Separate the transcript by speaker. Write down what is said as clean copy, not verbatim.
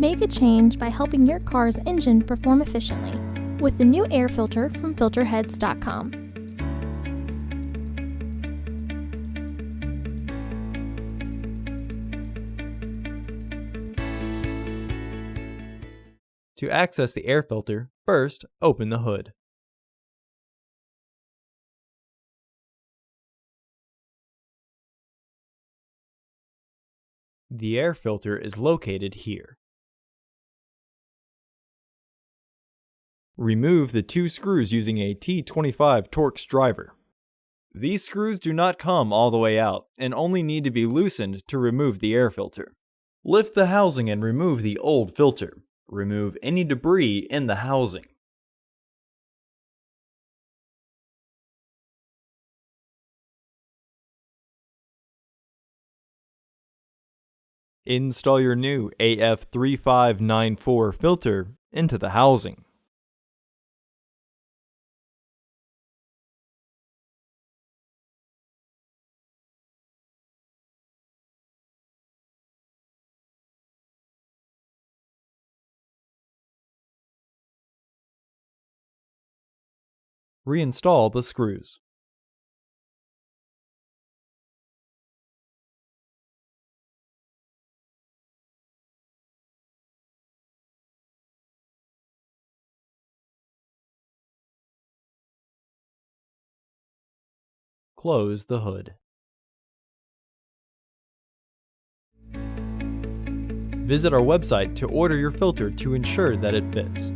Speaker 1: Make a change by helping your car's engine perform efficiently with the new air filter from Filterheads.com.
Speaker 2: To access the air filter, first open the hood. The air filter is located here. Remove the two screws using a T25 Torx driver. These screws do not come all the way out and only need to be loosened to remove the air filter. Lift the housing and remove the old filter. Remove any debris in the housing. Install your new AF3594 filter into the housing. Reinstall the screws. Close the hood. Visit our website to order your filter to ensure that it fits.